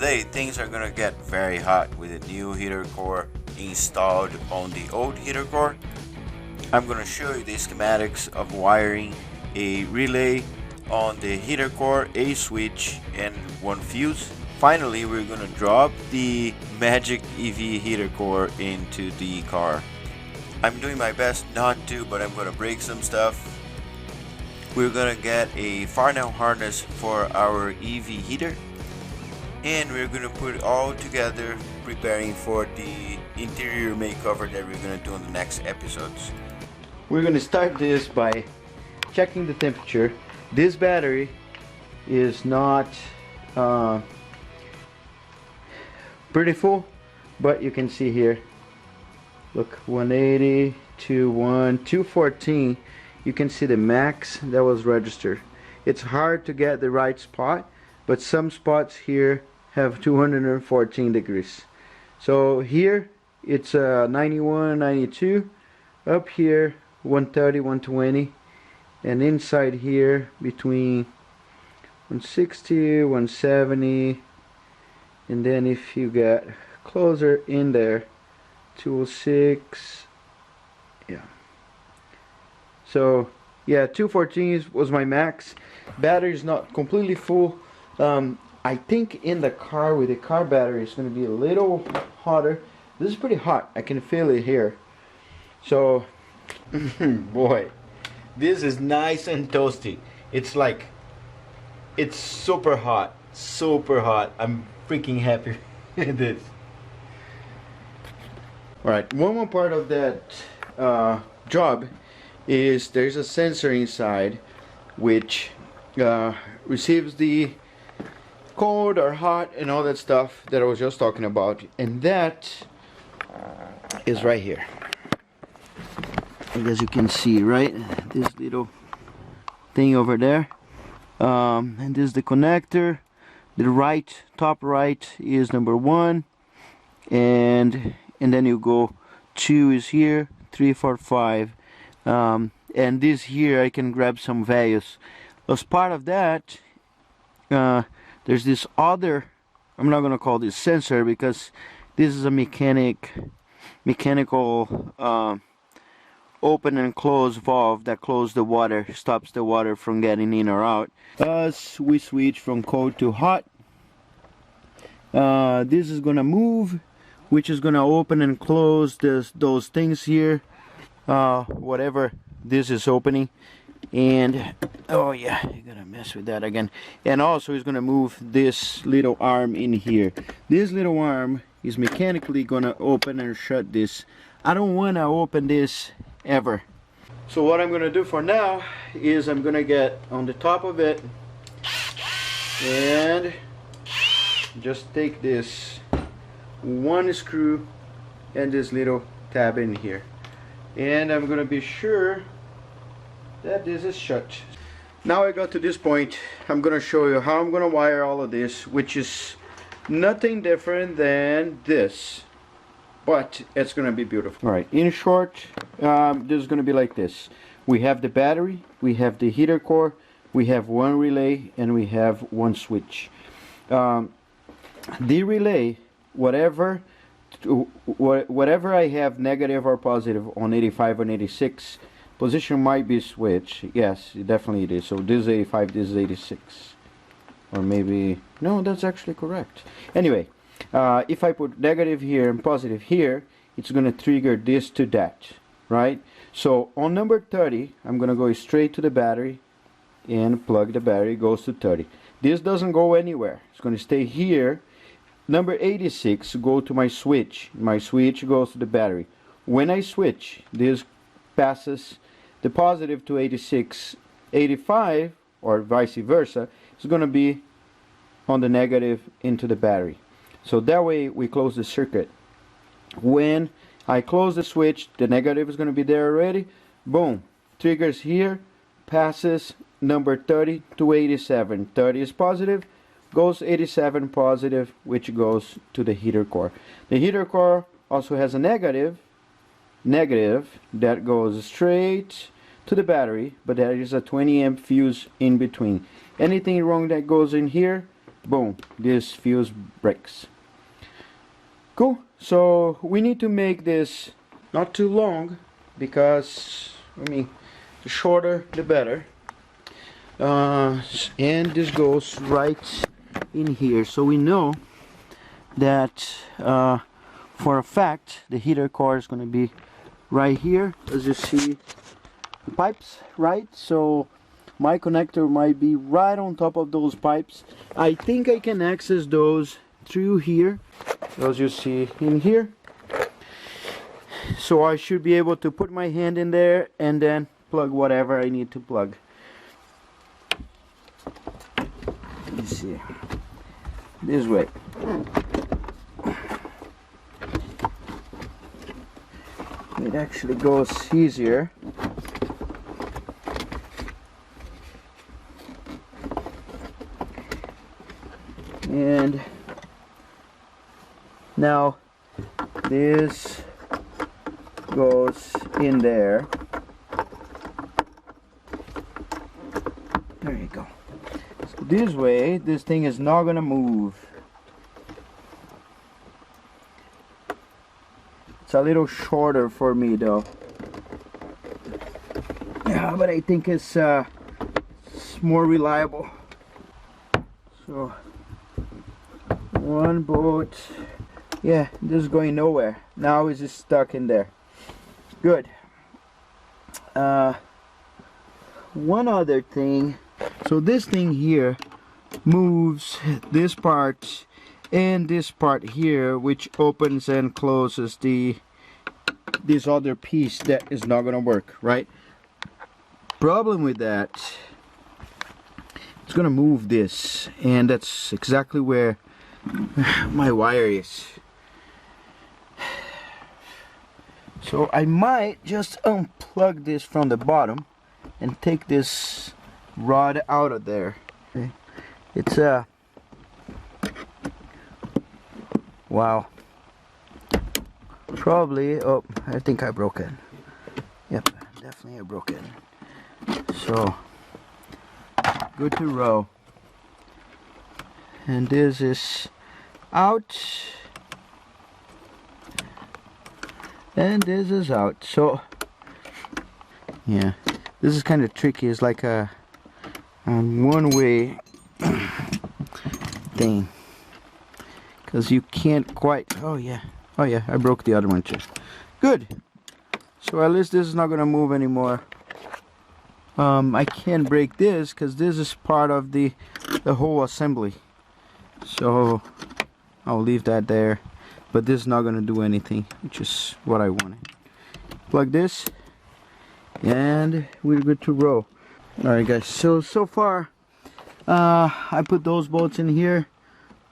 Today things are gonna get very hot with a new heater core installed on the old heater core. I'm gonna show you the schematics of wiring a relay on the heater core, a switch and one fuse. Finally, we're gonna drop the magic EV heater core into the car. I'm doing my best not to, but I'm gonna break some stuff. We're gonna get a Farnell harness for our EV heater, and we're gonna put it all together, preparing for the interior makeover that we're gonna do in the next episodes. We're gonna start this by checking the temperature. This battery is not pretty full, but you can see here, look, 180 to 214. You can see the max that was registered. It's hard to get the right spot, but some spots here have 214 degrees. So here it's 91, 92, up here 130, 120, and inside here between 160, 170, and then if you get closer in there, 206, yeah. So yeah, 214 was my max. Battery's not completely full. I think in the car with the car battery it's going to be a little hotter. This is pretty hot. I can feel it here. So boy, this is nice and toasty. It's like, it's super hot, super hot. I'm freaking happy with this. Alright, one more part of that job is there's a sensor inside which receives the cold or hot and all that stuff that I was just talking about, and that is right here. As you can see, right, this little thing over there, and this is the connector. The top right is number 1, and then you go 2 is here, 3, 4, 5, and this here I can grab some values. As part of that, there's this other, I'm not gonna call this sensor because this is a mechanical open and close valve that closes the water, stops the water from getting in or out. As we switch from cold to hot, this is gonna move, which is gonna open and close those things here, whatever this is opening. And oh yeah, you're gonna mess with that again. And also it's gonna move this little arm in here. This little arm is mechanically gonna open and shut this. I don't wanna open this ever. So what I'm gonna do for now is I'm gonna get on the top of it and just take this one screw and this little tab in here, and I'm gonna be sure that this is shut. Now I got to this point, I'm gonna show you how I'm gonna wire all of this, which is nothing different than this, but it's gonna be beautiful. Alright, in short, this is gonna be like this. We have the battery, we have the heater core, we have one relay, and we have one switch. The relay, whatever I have negative or positive on 85 and 86, position might be switched. Yes, definitely it is. So this is 85, this is 86, or maybe no, that's actually correct. Anyway, if I put negative here and positive here, it's going to trigger this to that, right? So on number 30, I'm going to go straight to the battery and plug the battery. Goes to 30. This doesn't go anywhere. It's going to stay here. Number 86, go to my switch. My switch goes to the battery. When I switch, this passes the positive to 86. 85, or vice versa, is going to be on the negative into the battery. So that way we close the circuit. When I close the switch, the negative is going to be there already. Boom, triggers here, passes number 30 to 87. 30 is positive, goes 87 positive, which goes to the heater core. The heater core also has a negative that goes straight to the battery, but there is a 20 amp fuse in between. Anything wrong that goes in here boom, this fuse breaks. Cool. So we need to make this not too long, because I mean, the shorter the better. And this goes right in here, so we know that for a fact the heater cord is going to be right here, as you see the pipes, right? So my connector might be right on top of those pipes. I think I can access those through here, as you see in here. So I should be able to put my hand in there and then plug whatever I need to plug. Let's see, this way. It actually goes easier. And now this goes in there. There you go. So this way, this thing is not gonna move. It's a little shorter for me though. Yeah, but I think it's more reliable. So one bolt, yeah, this is going nowhere. Now it's just stuck in there. Good. One other thing, so this thing here moves this part and this part here, which opens and closes this other piece that is not gonna work, right? Problem with that, it's gonna move this, and that's exactly where my wire is. So I might just unplug this from the bottom and take this rod out of there. Okay. It's wow, probably, oh, I think I broke it. Yep, definitely I broke it. So good to row. And this is out, and this is out. So yeah, this is kind of tricky. It's like a one-way thing, because you can't quite, oh yeah, I broke the other one too. Good. So at least this is not gonna move anymore. I can't break this because this is part of the whole assembly, so I'll leave that there, but this is not gonna do anything, which is what I wanted. Plug this and we're good to roll. Alright guys, so far I put those bolts in here.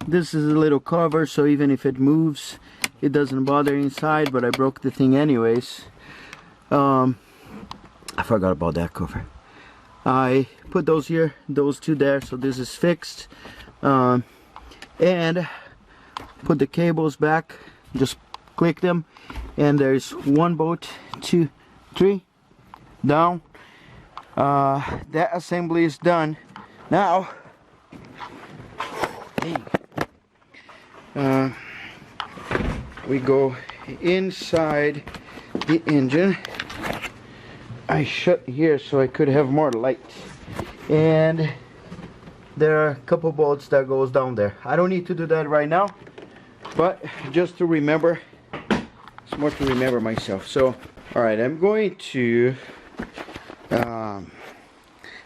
This is a little cover, so even if it moves it doesn't bother inside, but I broke the thing anyways. I forgot about that cover. I put those here, those two there, so this is fixed. And put the cables back, just click them, and there's one bolt, 2, 3, down. That assembly is done. Now we go inside the engine. I shut here so I could have more light, and there are a couple bolts that goes down there. I don't need to do that right now, but just to remember, it's more to remember myself. So alright, I'm going to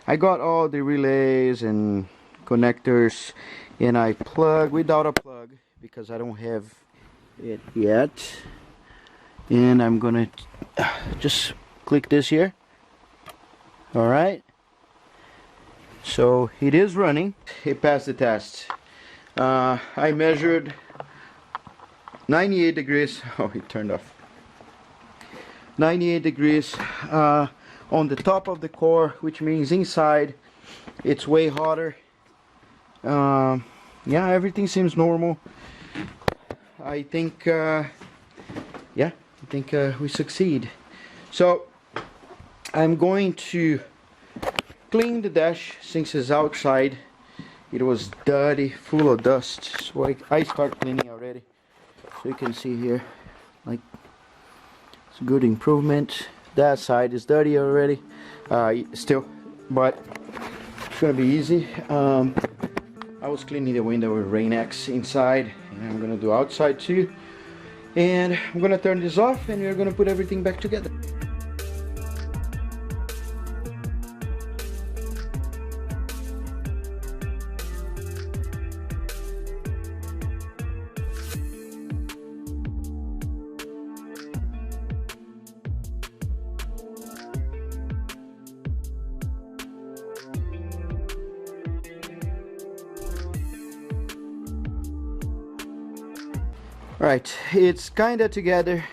I got all the relays and connectors, and I plug without a plug because I don't have it yet, and I'm gonna just click this here. Alright, so it is running. It passed the test. I measured 98 degrees. Oh, it turned off. 98 degrees on the top of the core, which means inside it's way hotter. Yeah, everything seems normal. I think yeah, I think we succeed. So I'm going to clean the dash since it's outside, it was dirty, full of dust. So I start cleaning already. So you can see here, like, it's a good improvement. That side is dirty already, still, but it's gonna be easy. I was cleaning the window with Rain-X inside, and I'm gonna do outside too. And I'm gonna turn this off, and we're gonna put everything back together. Right, it's kinda together,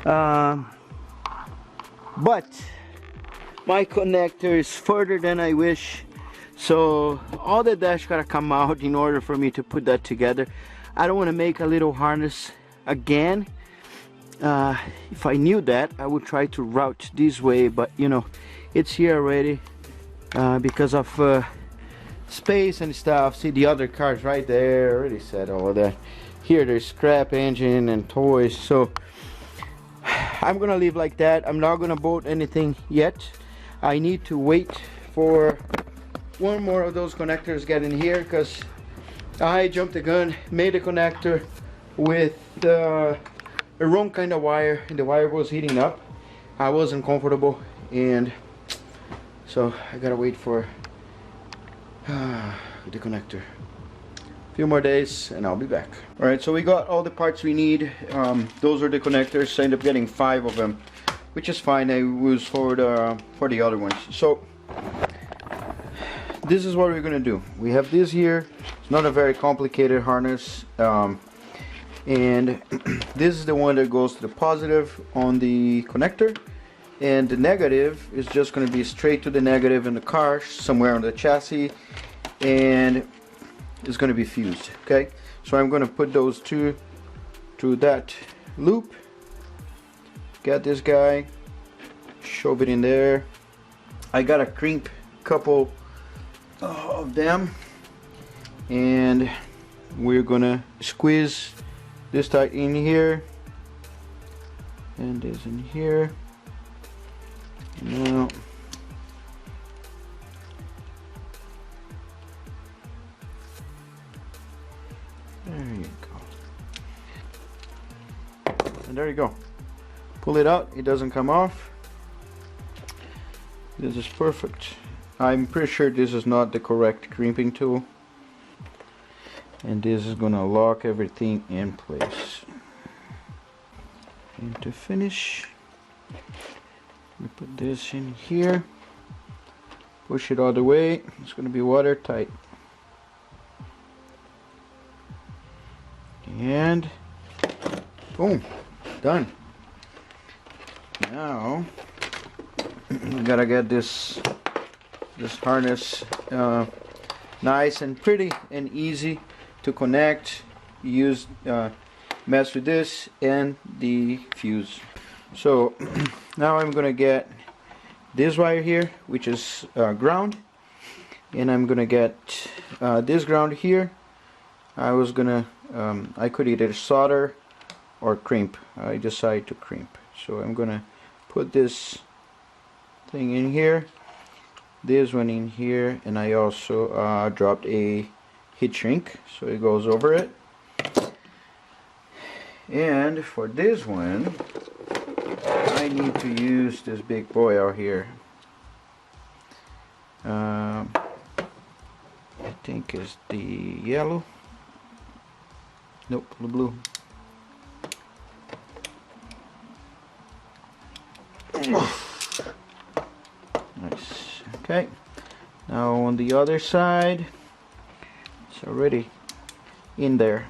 but my connector is further than I wish, so all the dash gotta come out in order for me to put that together. I don't want to make a little harness again. If I knew that, I would try to route this way, but you know, it's here already because of space and stuff. See the other cars right there, I already said all of that. Here there's scrap engine and toys, so I'm gonna leave like that. I'm not gonna bolt anything yet. I need to wait for one more of those connectors get in here, because I jumped the gun, made a connector with a wrong kind of wire, and the wire was heating up. I wasn't comfortable, and so I gotta wait for the connector. Few more days and I'll be back. Alright, so we got all the parts we need. Those are the connectors. I ended up getting 5 of them, which is fine. I was for the other ones. So this is what we're gonna do. We have this here. It's not a very complicated harness, and this is the one that goes to the positive on the connector, and the negative is just gonna be straight to the negative in the car, somewhere on the chassis, and is going to be fused. Okay, so I'm going to put those two through that loop, get this guy, shove it in there. I got a crimp couple of them, and we're gonna squeeze this tight in here and this in here. Now there you go. And there you go. Pull it out, it doesn't come off. This is perfect. I'm pretty sure this is not the correct crimping tool. And this is gonna lock everything in place. And to finish, we put this in here. Push it all the way. It's gonna be watertight. And boom, done. Now we gotta get this harness nice and pretty and easy to connect. Use mess with this and the fuse. So now I'm gonna get this wire here, which is ground, and I'm gonna get this ground here. I was gonna I could either solder or crimp. I decided to crimp, so I'm gonna put this thing in here, this one in here, and I also dropped a heat shrink so it goes over it. And for this one I need to use this big boy out here. I think it's the yellow. Nope, the blue. Nice. Okay. Now on the other side, it's already in there.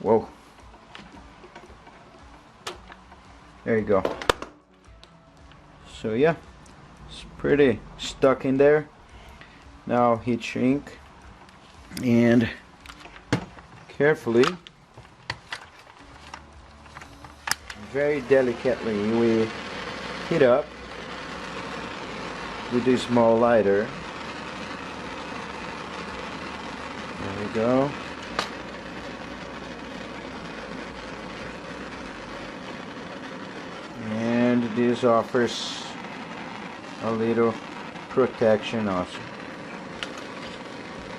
Whoa. There you go. So yeah, it's pretty stuck in there. Now heat shrink, and carefully, very delicately, we heat up with a small lighter. There we go. And this offers a little protection also.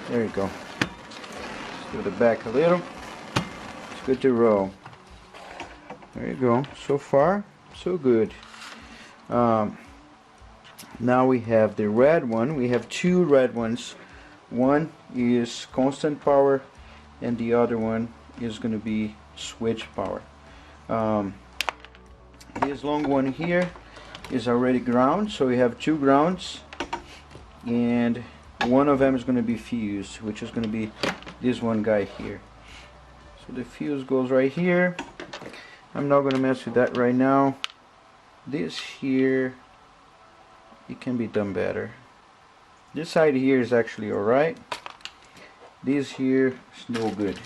There you go. Let's do the back a little. It's good to roll. There you go. So far, so good. Now we have the red one. We have two red ones. One is constant power and the other one is going to be switch power. This long one here is already ground, so we have two grounds, and one of them is going to be fused, which is going to be this one guy here. So the fuse goes right here. I'm not going to mess with that right now. This here, it can be done better. This side here is actually alright. This here is no good.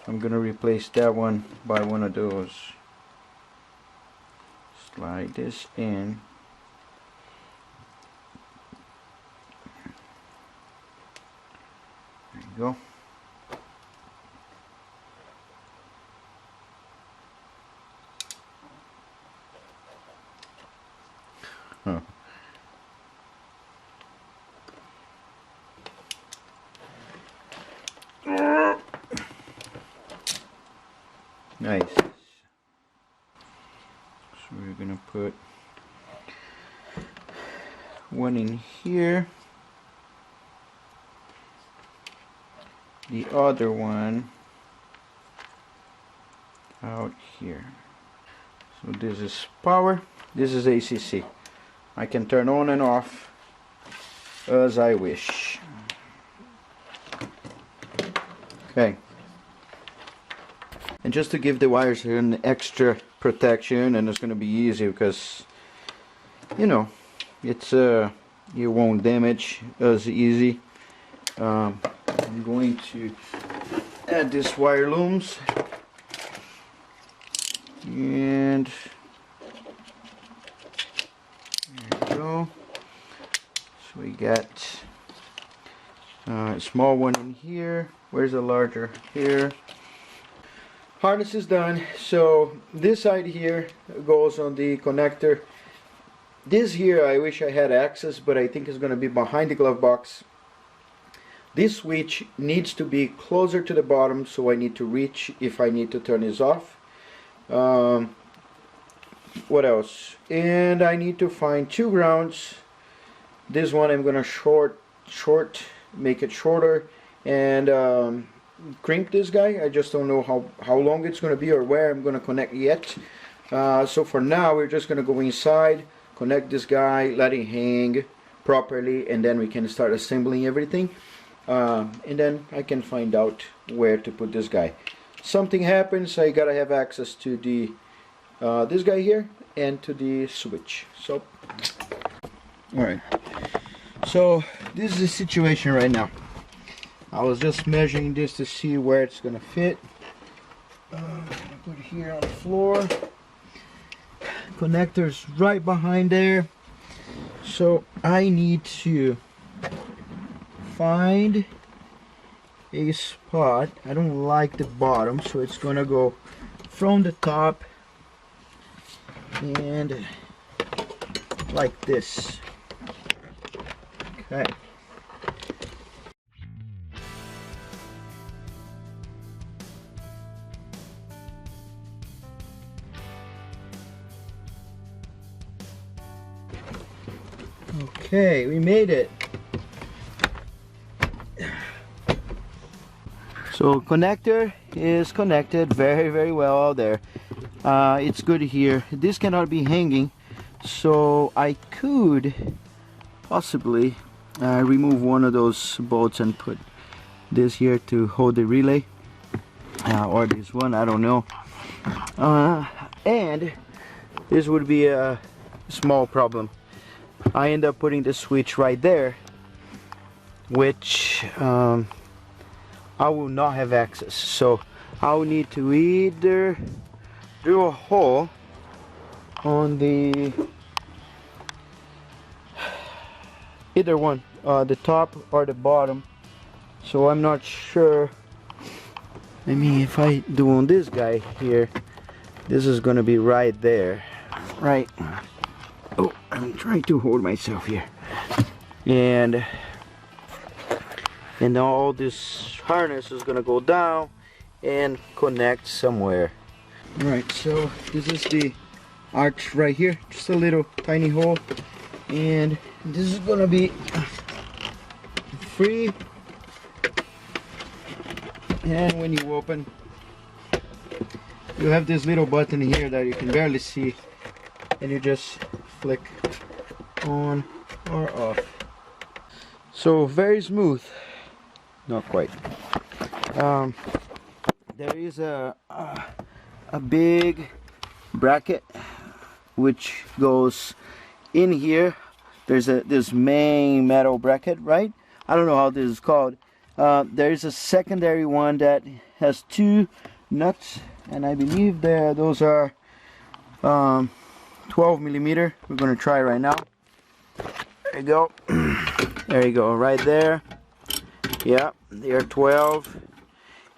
I'm going to replace that one by one of those. Slide this in. There you go. Huh. Nice. So we're gonna put one in here, the other one out here. So this is power, this is ACC. I can turn on and off as I wish. Okay. And just to give the wires here an extra protection, and it's going to be easy because, you know, it's you won't damage as easy. I'm going to add this wire looms, and there we go. So we got a small one in here. Where's the larger? Here. Harness is done. So this side here goes on the connector. This here I wish I had access, but I think it's going to be behind the glove box. This switch needs to be closer to the bottom, so I need to reach if I need to turn this off. What else? And I need to find two grounds. This one I'm going to make it shorter, and crimp this guy. I just don't know how long it's going to be or where I'm going to connect yet. So for now we're just going to go inside, connect this guy, let it hang properly, and then we can start assembling everything. And then I can find out where to put this guy. Something happens, I gotta have access to the this guy here and to the switch. So alright, so this is the situation right now. I was just measuring this to see where it's gonna fit. Put it here on the floor. Connector's right behind there. So I need to find a spot. I don't like the bottom, so it's gonna go from the top and like this. Okay. Okay, we made it. So connector is connected very well out there. It's good here. This cannot be hanging, so I could possibly remove one of those bolts and put this here to hold the relay, or this one, I don't know. And this would be a small problem. I end up putting the switch right there, which I will not have access, so I'll need to either drill a hole on the either one, the top or the bottom. So I'm not sure. I mean, if I do on this guy here, this is gonna be right there, right? Oh, I'm trying to hold myself here. And all this harness is gonna go down and connect somewhere. Right, so this is the arch right here, just a little tiny hole, and this is gonna be free. And when you open, you have this little button here that you can barely see, and you just flick on or off. So very smooth. Not quite. There is a big bracket which goes in here. There's this main metal bracket, right? I don't know how this is called. There is a secondary one that has 2 nuts, and I believe those are 12 millimeter. We're gonna try right now. There you go. There you go, right there. Yeah, they are 12,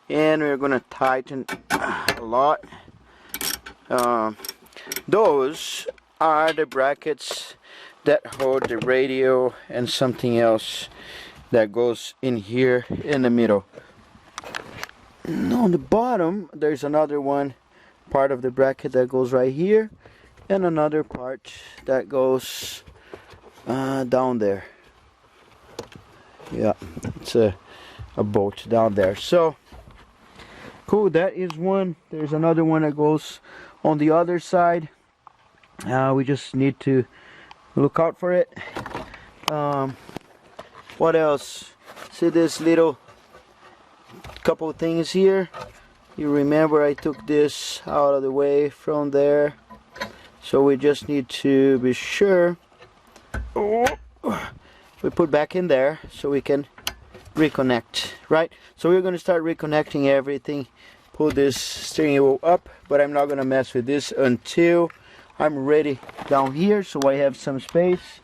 and we're gonna tighten a lot. Those are the brackets that hold the radio and something else that goes in here in the middle. And on the bottom, there's another one, part of the bracket that goes right here, and another part that goes down there. Yeah, it's a bolt down there. So cool, that is one. There's another one that goes on the other side. We just need to look out for it. What else? See this little couple things here? You remember I took this out of the way from there, so we just need to be sure we put back in there so we can reconnect, right? So we're going to start reconnecting everything. Pull this steering wheel up, but I'm not going to mess with this until I'm ready down here, so I have some space.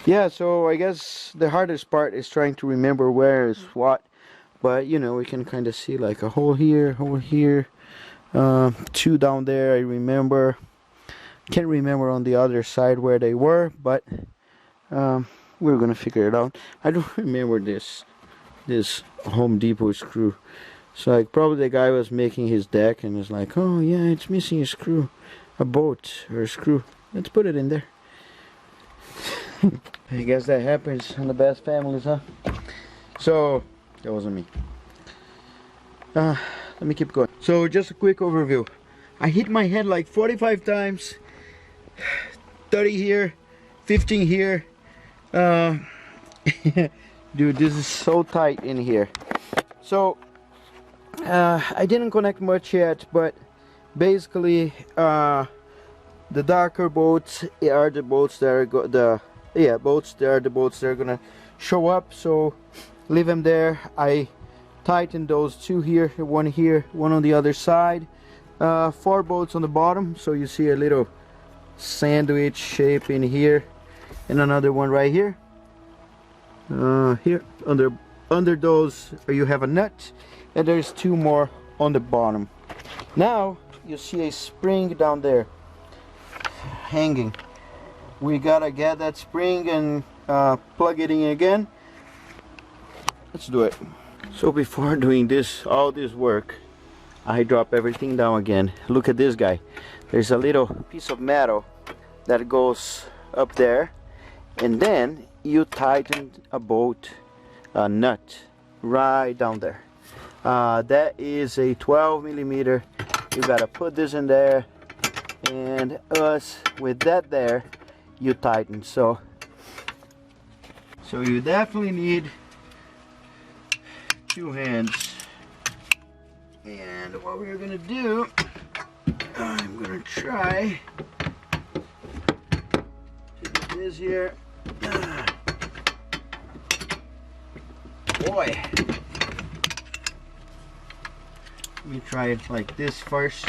Yeah, so I guess the hardest part is trying to remember where is what, but you know, we can kind of see like a hole here, 2 down there. I remember. Can't remember on the other side where they were, but we're gonna figure it out. I don't remember this Home Depot screw. So like probably the guy was making his deck and was like, oh yeah, it's missing a screw, a bolt or a screw. Let's put it in there. I guess that happens in the best families, huh? So that wasn't me. Let me keep going. So just a quick overview. I hit my head like 45 times. 30 here, 15 here. Dude, this is so tight in here. So I didn't connect much yet, but basically the darker bolts are the bolts that are bolts that are gonna show up, so leave them there. I tightened those 2 here, one on the other side. 4 bolts on the bottom, so you see a little sandwich shape in here, and another one right here. Here under those you have a nut, and there's 2 more on the bottom. Now you see a spring down there hanging. We gotta get that spring and plug it in again. Let's do it. So before doing all this work, I drop everything down again. Look at this guy. There's a little piece of metal that goes up there, and then you tighten a bolt, a nut right down there. That is a 12 millimeter. You gotta put this in there, and with that there, you tighten. So you definitely need 2 hands. And what we're gonna do, I'm gonna try to do this here. Boy, let me try it like this first.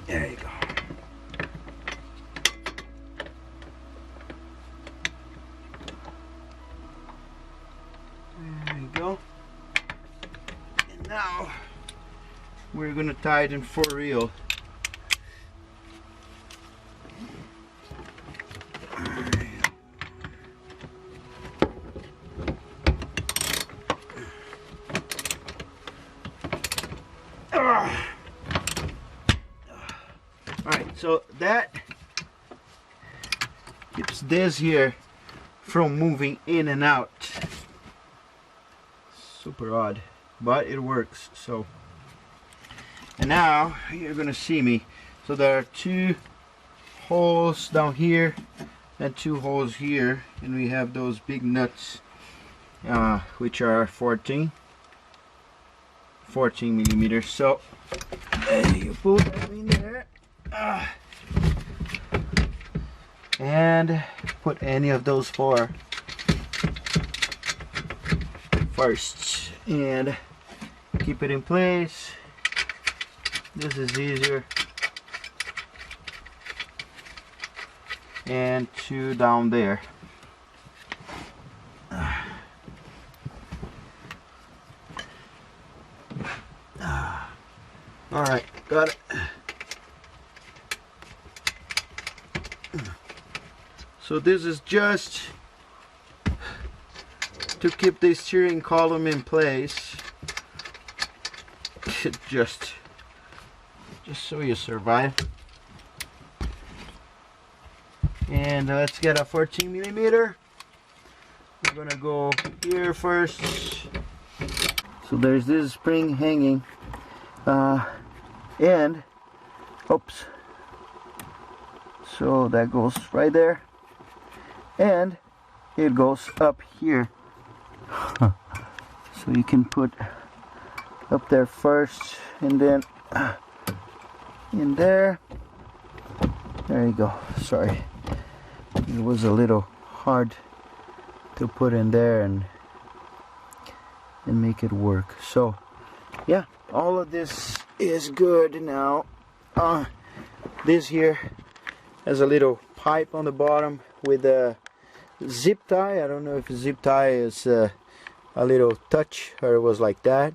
There you go. we're gonna tighten for real. Alright, so that keeps this here from moving in and out. Super odd, but it works. So, and now you're gonna see me. So there are 2 holes down here and 2 holes here, and we have those big nuts, which are 14 millimeters. So you put them in there, and put any of those 4 first, and keep it in place. This is easier. And 2 down there. Alright, got it. So this is just to keep the steering column in place. just so you survive. And let's get a 14 millimeter. We're gonna go here first. So there's this spring hanging, and oops. So that goes right there, and it goes up here. So you can put up there first, and then in there. There you go. Sorry, it was a little hard to put in there and make it work. So yeah, all of this is good now. This here has a little pipe on the bottom with a zip tie. I don't know if a zip tie is a little touch or it was like that.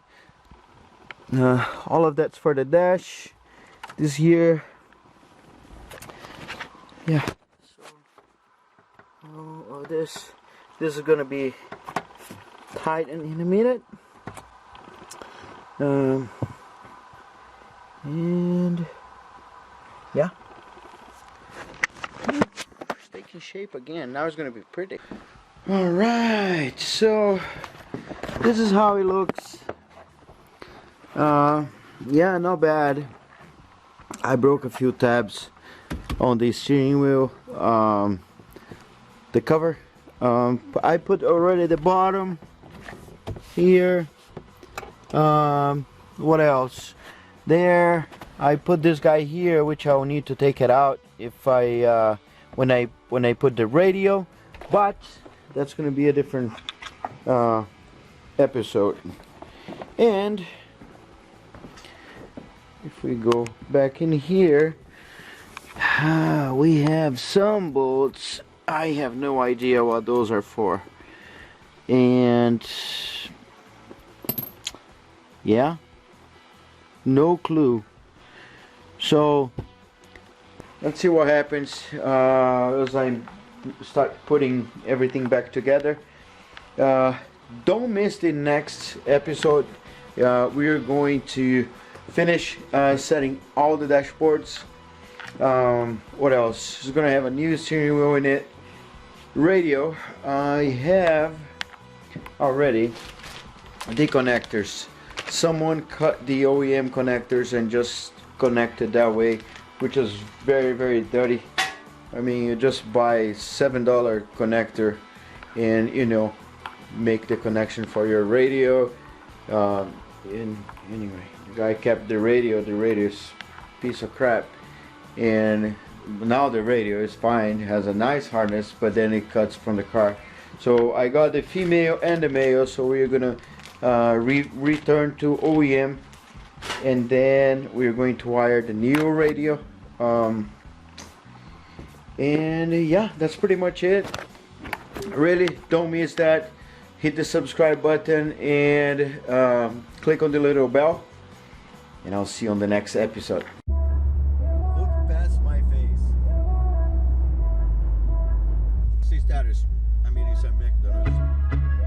All of that's for the dash. This here, yeah. So this is gonna be tightened in a minute. And yeah, it's taking shape again. Now it's gonna be pretty. All right, so this is how it looks. Yeah, not bad. I broke a few tabs on the steering wheel, the cover. I put already the bottom here. What else? There, I put this guy here, which I'll need to take it out if I when I put the radio, but that's gonna be a different episode. And if we go back in here, we have some bolts. I have no idea what those are for, and yeah, no clue. So let's see what happens as I start putting everything back together. Don't miss the next episode. We are going to finish setting all the dashboards. What else? It's gonna have a new steering wheel in it. Radio, I have already the connectors. Someone cut the OEM connectors and just connected that way, which is very, very dirty. I mean, you just buy $7 connector and, you know, make the connection for your radio. Anyway, the guy kept the radio's piece of crap, and now the radio is fine, has a nice harness, but then it cuts from the car. So I got the female and the male, so we're gonna return to OEM, and then we're going to wire the new radio. And yeah, that's pretty much it. Really, don't miss that. Hit the subscribe button and click on the little bell, and I'll see you on the next episode. Look past my face. See status. I mean, it's a McDonald's.